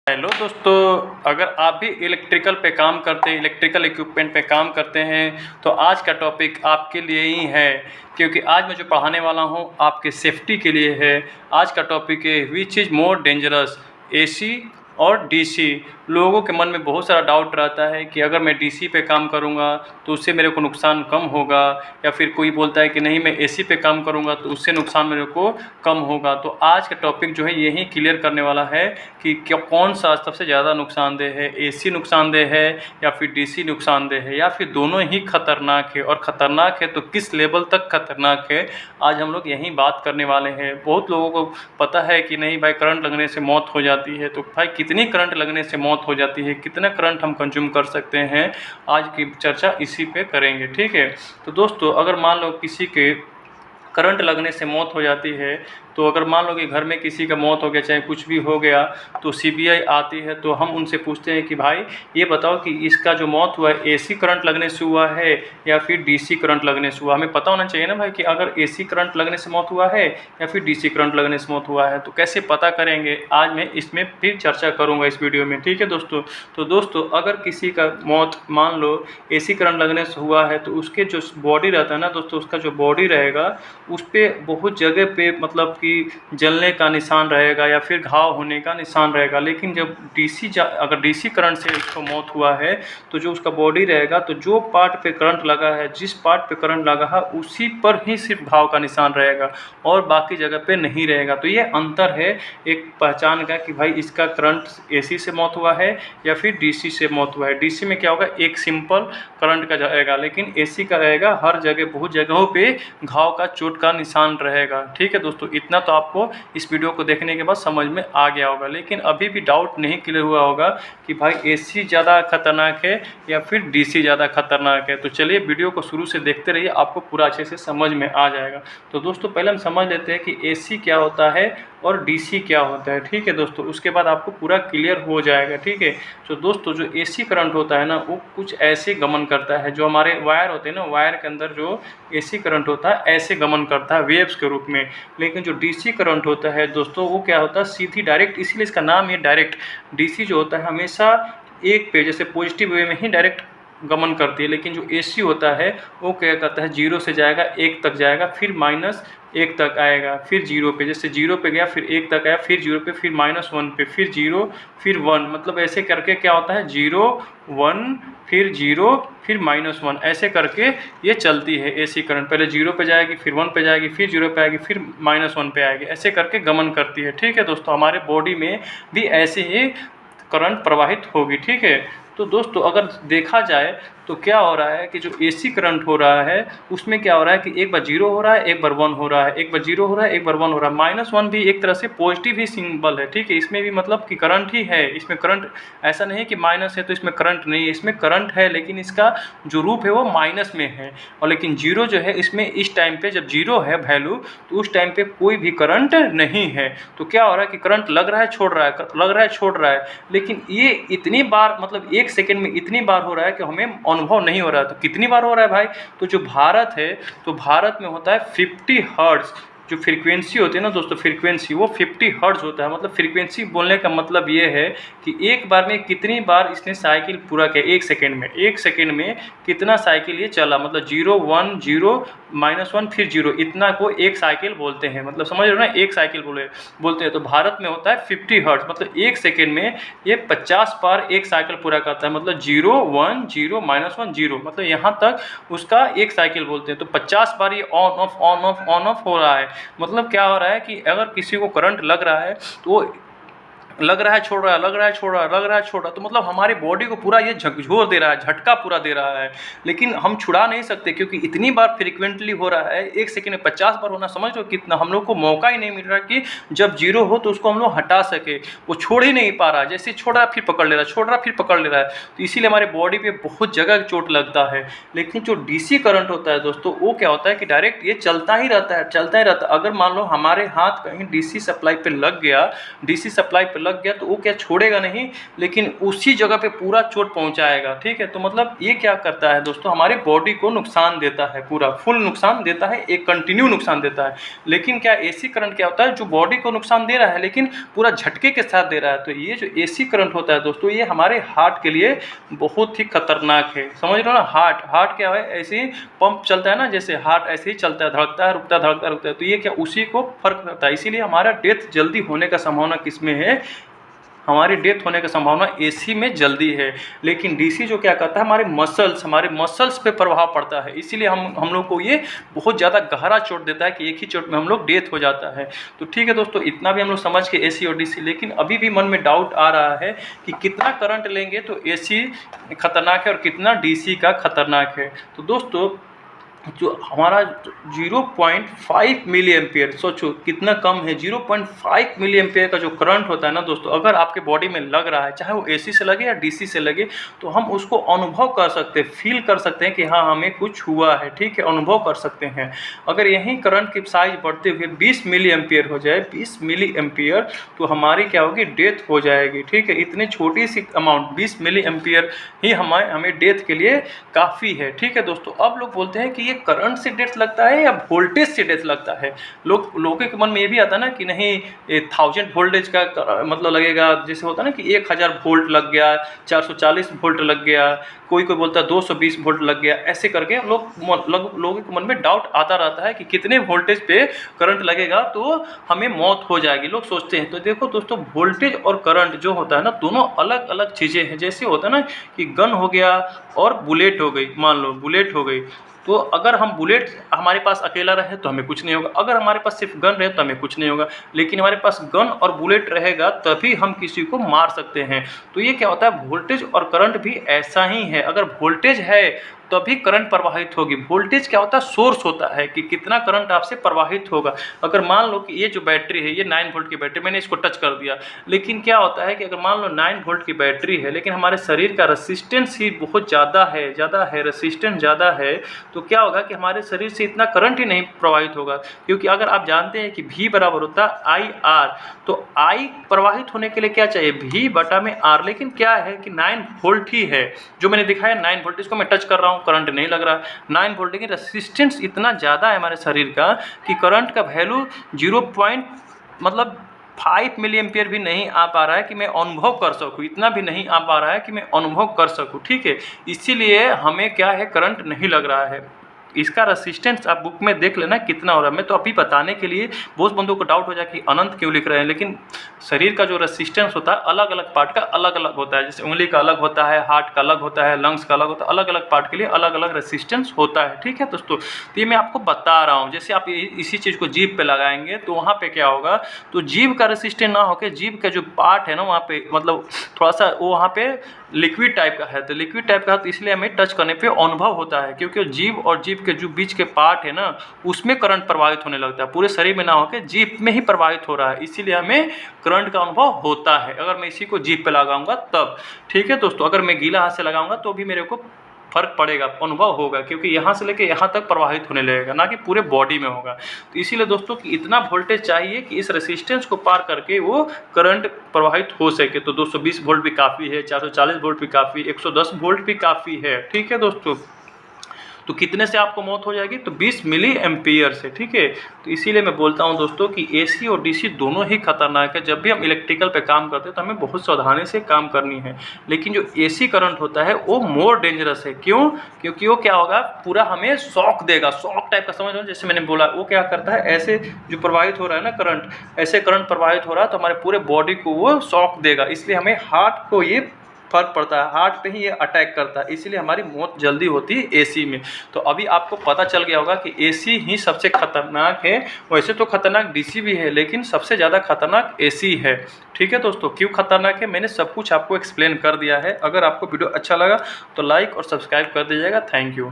Hello दोस्तों, अगर आप भी इलेक्ट्रिकल पे काम करते हैं, इलेक्ट्रिकल इक्विपमेंट पे काम करते हैं तो आज का टॉपिक आपके लिए ही है, क्योंकि आज मैं जो पढ़ाने वाला हूँ आपके सेफ्टी के लिए है। आज का टॉपिक है which is more dangerous, AC और डीसी। लोगों के मन में बहुत सारा डाउट रहता है कि अगर मैं डीसी पे काम करूँगा तो उससे मेरे को नुकसान कम होगा, या फिर कोई बोलता है कि नहीं मैं एसी पे काम करूँगा तो उससे नुकसान मेरे को कम होगा। तो आज का टॉपिक जो है यही क्लियर करने वाला है कि क्या कौन सा सबसे ज़्यादा नुकसानदेह है, एसी नुकसानदेह है या फिर डीसी नुकसानदेह है, या फिर दोनों ही खतरनाक है, और ख़तरनाक है तो किस लेवल तक खतरनाक है, आज हम लोग यही बात करने वाले हैं। बहुत लोगों को पता है कि नहीं भाई करंट लगने से मौत हो जाती है, तो भाई कितनी करंट लगने से मौत हो जाती है, कितना करंट हम कंज्यूम कर सकते हैं, आज की चर्चा इसी पे करेंगे। ठीक है, तो दोस्तों अगर मान लो किसी के करंट लगने से मौत हो जाती है, तो अगर मान लो कि घर में किसी का मौत हो गया, चाहे कुछ भी हो गया, तो सीबीआई आती है, तो हम उनसे पूछते हैं कि भाई ये बताओ कि इसका जो मौत हुआ है एसी करंट लगने से हुआ है या फिर डीसी करंट लगने से हुआ। हमें पता होना चाहिए ना भाई कि अगर एसी करंट लगने से मौत हुआ है या फिर डीसी करंट लगने से मौत हुआ है, तो कैसे पता करेंगे, आज मैं इसमें फिर चर्चा करूँगा इस वीडियो में। ठीक है दोस्तों, तो दोस्तों अगर किसी का मौत मान लो एसी करंट लगने से हुआ है, तो उसके जो बॉडी रहता है ना दोस्तों, उसका जो बॉडी रहेगा उस पर बहुत जगह पे मतलब कि जलने का निशान रहेगा या फिर घाव होने का निशान रहेगा। लेकिन जब अगर डीसी करंट से उसको मौत हुआ है, तो जो उसका बॉडी रहेगा, तो जो पार्ट पे करंट लगा है, जिस पार्ट पे करंट लगा है उसी पर ही सिर्फ घाव का निशान रहेगा और बाकी जगह पे नहीं रहेगा। तो ये अंतर है एक पहचान का कि भाई इसका करंट एसी से मौत हुआ है या फिर डीसी से मौत हुआ है। डीसी में क्या होगा, एक सिंपल करंट का रहेगा, लेकिन एसी का रहेगा हर जगह, बहुत जगहों पे घाव का, चोट का निशान रहेगा। ठीक है दोस्तों, इतना तो आपको इस वीडियो को देखने के बाद समझ में आ गया होगा, लेकिन अभी भी डाउट नहीं क्लियर हुआ होगा कि भाई एसी ज़्यादा खतरनाक है या फिर डीसी ज़्यादा खतरनाक है। तो चलिए वीडियो को शुरू से देखते रहिए, आपको पूरा अच्छे से समझ में आ जाएगा। तो दोस्तों पहले हम समझ लेते हैं कि एसी क्या होता है और डीसी क्या होता है। ठीक है दोस्तों, उसके बाद आपको पूरा क्लियर हो जाएगा। ठीक है, तो दोस्तों जो एसी करंट होता है ना, वो कुछ ऐसे गमन करता है, जो हमारे वायर होते हैं ना, वायर के अंदर जो एसी करंट होता है ऐसे गमन करता है वेव्स के रूप में। लेकिन जो डीसी करंट होता है दोस्तों, वो क्या होता है, सीधी डायरेक्ट, इसीलिए इसका नाम है डायरेक्ट। डीसी जो होता है हमेशा एक पे, जैसे पॉजिटिव वे में ही डायरेक्ट गमन करती है, लेकिन जो एसी होता है वो क्या करता है, जीरो से जाएगा एक तक जाएगा, फिर माइनस एक तक आएगा, फिर जीरो पे, जैसे जीरो पे गया फिर एक तक आया, फिर जीरो पे, फिर माइनस वन पे, फिर जीरो, फिर वन, मतलब ऐसे करके क्या होता है, जीरो वन फिर जीरो फिर माइनस वन, ऐसे करके ये चलती है एसी करंट। पहले जीरो पे जाएगी, फिर वन पे जाएगी, फिर जीरो पे आएगी, फिर माइनस वन पे आएगी, ऐसे करके गमन करती है। ठीक है दोस्तों, हमारे बॉडी में भी ऐसे ही करंट प्रवाहित होगी। ठीक है, तो दोस्तों अगर देखा जाए तो क्या हो रहा है कि जो एसी करंट हो रहा है उसमें क्या हो रहा है कि एक बार जीरो हो रहा है, एक बार वन हो रहा है, एक बार जीरो हो रहा है, एक बार वन हो रहा है। माइनस वन भी एक तरह से पॉजिटिव ही सिंबल है। ठीक है, इसमें भी मतलब कि करंट ही है, इसमें करंट, ऐसा नहीं है कि माइनस है तो इसमें करंट नहीं है, इसमें करंट है, लेकिन इसका जो रूप है वो माइनस में है। और लेकिन जीरो जो है, इसमें इस टाइम पे जब जीरो है वैल्यू, तो उस टाइम पे कोई भी करंट नहीं है। तो क्या हो रहा है कि करंट लग रहा है छोड़ रहा है, लग रहा है छोड़ रहा है, लेकिन ये इतनी बार, मतलब एक सेकेंड में इतनी बार हो रहा है कि हमें अनुभव नहीं हो रहा है। तो कितनी बार हो रहा है भाई, तो जो भारत है, तो भारत में होता है 50 हर्ट्ज। जो फ्रीक्वेंसी होती है ना दोस्तों, फ्रीक्वेंसी वो 50 हर्ट्ज होता है। मतलब फ्रीक्वेंसी बोलने का मतलब ये है कि एक बार में कितनी बार इसने साइकिल पूरा किया, एक सेकेंड में, एक सेकेंड में कितना साइकिल ये चला, मतलब zero one zero minus one फिर जीरो, इतना को एक साइकिल बोलते हैं। मतलब समझ रहे हो ना, एक साइकिल बोलते हैं। तो भारत में होता है 50 हर्ट्ज, मतलब एक सेकेंड में ये 50 बार एक साइकिल पूरा करता है। मतलब zero one zero minus one zero, मतलब यहाँ तक उसका एक साइकिल बोलते हैं। तो 50 बार ये on off on off on off हो रहा है। मतलब क्या हो रहा है कि अगर किसी को करंट लग रहा है तो वो लग रहा है छोड़ रहा है, लग रहा है छोड़ रहा है, लग रहा है छोड़ रहा है, तो मतलब हमारी बॉडी को पूरा ये झकझोर दे रहा है, झटका पूरा दे रहा है। लेकिन हम छुड़ा नहीं सकते, क्योंकि इतनी बार फ्रिक्वेंटली हो रहा है, एक सेकेंड में 50 बार होना, समझ लो कितना, हम लोग को मौका ही नहीं मिल रहा कि जब जीरो हो तो उसको हम लोग हटा सके। वो छोड़ ही नहीं पा रहा, जैसे छोड़ रहा है फिर पकड़ ले रहा है, छोड़ रहा है फिर पकड़ ले रहा है। तो इसीलिए हमारी बॉडी पे बहुत जगह चोट लगता है। लेकिन जो डीसी करंट होता है दोस्तों, वो क्या होता है कि डायरेक्ट ये चलता ही रहता है, चलता ही रहता है। अगर मान लो हमारे हाथ कहीं डीसी सप्लाई पे लग गया, डीसी सप्लाई पे लग गया तो वो क्या छोड़ेगा नहीं, लेकिन उसी जगह पे पूरा चोट पहुंचाएगा। ठीक है, तो मतलब ये क्या करता है दोस्तों, हमारी बॉडी को नुकसान देता है, पूरा फुल नुकसान देता है, एक कंटिन्यू नुकसान देता है। लेकिन क्या एसी करंट क्या होता है, जो बॉडी को नुकसान दे रहा है लेकिन पूरा झटके के साथ दे रहा है। तो ये जो एसी करंट होता है दोस्तों, ये हमारे हार्ट के लिए बहुत ही खतरनाक है। समझ रहे हो ना, हार्ट क्या है, ऐसे ही पंप चलता है ना, जैसे हार्ट ऐसे ही चलता है, धड़कता है, रुकता है, धड़कता है, रुकता है। तो ये क्या उसी को फर्क करता है। इसीलिए हमारा डेथ जल्दी होने का संभावना किसमें है, हमारी डेथ होने की संभावना एसी में जल्दी है। लेकिन डीसी जो क्या करता है, हमारे मसल्स पे प्रभाव पड़ता है। इसीलिए हम लोग को ये बहुत ज़्यादा गहरा चोट देता है कि एक ही चोट में हम लोग डेथ हो जाता है। तो ठीक है दोस्तों, इतना भी हम लोग समझ के एसी और डीसी। लेकिन अभी भी मन में डाउट आ रहा है कि कितना करंट लेंगे तो एसी खतरनाक है और कितना डीसी का खतरनाक है। तो दोस्तों, जो हमारा 0.5 मिली एम्पियर, सोचो कितना कम है, 0.5 मिली एम्पियर का जो करंट होता है ना दोस्तों, अगर आपके बॉडी में लग रहा है, चाहे वो एसी से लगे या डीसी से लगे, तो हम उसको अनुभव कर सकते हैं, फील कर सकते हैं कि हाँ हमें कुछ हुआ है। ठीक है, अनुभव कर सकते हैं। अगर यहीं करंट की साइज बढ़ते हुए 20 मिली एम्पियर हो जाए, 20 मिली एम्पियर, तो हमारी क्या होगी, डेथ हो जाएगी। ठीक है, इतनी छोटी सी अमाउंट 20 मिली एम्पियर ही हमें डेथ के लिए काफ़ी है। ठीक है दोस्तों, अब लोग बोलते हैं कि ये करंट से डेथ लगता है या वोल्टेज से डेथ लगता है। लोगों के मन में ये भी आता है ना कि नहीं, 1000 वोल्टेज का मतलब लगेगा, जैसे होता है ना कि 1000 वोल्ट लग गया, 440 वोल्ट लग गया, कोई बोलता है 220 वोल्ट लग गया। ऐसे करके लोगों के मन में डाउट आता रहता है कि कितने वोल्टेज पे करंट लगेगा तो हमें मौत हो जाएगी, लोग सोचते हैं। तो देखो दोस्तों, वोल्टेज और करंट जो होता है ना, दोनों अलग अलग चीज़ें हैं। जैसे होता है ना कि गन हो गया और बुलेट हो गई, मान लो बुलेट हो गई, तो अगर हम बुलेट हमारे पास अकेला रहे तो हमें कुछ नहीं होगा, अगर हमारे पास सिर्फ गन रहे तो हमें कुछ नहीं होगा। लेकिन हमारे पास गन और बुलेट रहेगा तभी हम किसी को मार सकते हैं। तो ये क्या होता है, वोल्टेज और करंट भी ऐसा ही है। अगर वोल्टेज है तभी करंट प्रवाहित होगी। वोल्टेज क्या होता है, सोर्स होता है कि कितना करंट आपसे प्रवाहित होगा। अगर मान लो कि ये जो बैटरी है, ये 9 वोल्ट की बैटरी, मैंने इसको टच कर दिया, लेकिन क्या होता है कि अगर मान लो 9 वोल्ट की बैटरी है, लेकिन हमारे शरीर का रेसिस्टेंस ही बहुत ज़्यादा है, रेसिस्टेंस ज़्यादा है, तो क्या होगा कि हमारे शरीर से इतना करंट ही नहीं प्रवाहित होगा। क्योंकि अगर आप जानते हैं कि V बराबर होता है IR, तो I प्रवाहित होने के लिए क्या चाहिए, V बटा में R। लेकिन क्या है कि 9 वोल्ट ही है जो मैंने दिखाया, 9 वोल्ट, इसको मैं टच कर रहा हूँ, करंट नहीं लग रहा, 9 वोल्ट। लेकिन रेसिस्टेंस इतना ज़्यादा है हमारे शरीर का कि करंट का वैल्यू 5 मिली एम्पियर भी नहीं आ पा रहा है कि मैं अनुभव कर सकूं, इतना भी नहीं आ पा रहा है कि मैं अनुभव कर सकूं। ठीक है, इसीलिए हमें क्या है, करंट नहीं लग रहा है। इसका रेसिस्टेंस आप बुक में देख लेना कितना हो रहा है। मैं तो अभी बताने के लिए, बहुत बंदों को डाउट हो जाए कि अनंत क्यों लिख रहे हैं, लेकिन शरीर का जो रेसिस्टेंस होता है अलग अलग पार्ट का अलग अलग होता है। जैसे उंगली का अलग होता है, हार्ट का अलग होता है, लंग्स का अलग होता है, अलग अलग पार्ट के लिए अलग अलग रेसिस्टेंस होता है। ठीक है दोस्तों, तो ये मैं आपको बता रहा हूँ। जैसे आप इसी चीज़ को जीभ पे लगाएंगे तो वहाँ पे क्या होगा, तो जीभ का रेसिस्टेंस ना होकर जीभ का जो पार्ट है ना, वहाँ पे मतलब थोड़ा सा वो वहाँ पे लिक्विड टाइप का है। तो लिक्विड टाइप का है तो इसलिए हमें टच करने पे अनुभव होता है, क्योंकि जीभ और जीभ के जो बीच के पार्ट है ना, उसमें करंट प्रवाहित होने लगता है, पूरे शरीर में ना होकर जीभ में ही प्रवाहित हो रहा है, इसीलिए हमें करंट का अनुभव होता है अगर मैं इसी को जीभ पे लगाऊंगा तब। ठीक है दोस्तों, अगर मैं गीला हाथ से लगाऊंगा तो भी मेरे को फर्क पड़ेगा, अनुभव होगा, क्योंकि यहाँ से लेके यहाँ तक प्रवाहित होने लगेगा, ना कि पूरे बॉडी में होगा। तो इसीलिए दोस्तों कि इतना वोल्टेज चाहिए कि इस रेसिस्टेंस को पार करके वो करंट प्रवाहित हो सके। तो 220 वोल्ट भी काफ़ी है, 440 वोल्ट भी काफ़ी, 110 वोल्ट भी काफ़ी है। ठीक है दोस्तों, तो कितने से आपको मौत हो जाएगी, तो 20 मिली एम्पियर से। ठीक है, तो इसीलिए मैं बोलता हूं दोस्तों कि एसी और डीसी दोनों ही खतरनाक है। जब भी हम इलेक्ट्रिकल पे काम करते हैं तो हमें बहुत सावधानी से काम करनी है। लेकिन जो एसी करंट होता है वो मोर डेंजरस है। क्यों, क्योंकि वो क्या होगा, पूरा हमें शॉक देगा, शॉक टाइप का, समझ लो जैसे मैंने बोला, वो क्या करता है, ऐसे जो प्रवाहित हो रहा है ना करंट, ऐसे करंट प्रवाहित हो रहा है तो हमारे पूरे बॉडी को वो शॉक देगा। इसलिए हमें हार्ट को ये फर्क पड़ता है, हार्ट पे ही ये अटैक करता है, इसीलिए हमारी मौत जल्दी होती है एसी में। तो अभी आपको पता चल गया होगा कि एसी ही सबसे खतरनाक है। वैसे तो खतरनाक डीसी भी है, लेकिन सबसे ज़्यादा खतरनाक एसी है। ठीक है दोस्तों, क्यों खतरनाक है मैंने सब कुछ आपको एक्सप्लेन कर दिया है। अगर आपको वीडियो अच्छा लगा तो लाइक और सब्सक्राइब कर दीजिएगा। Thank you.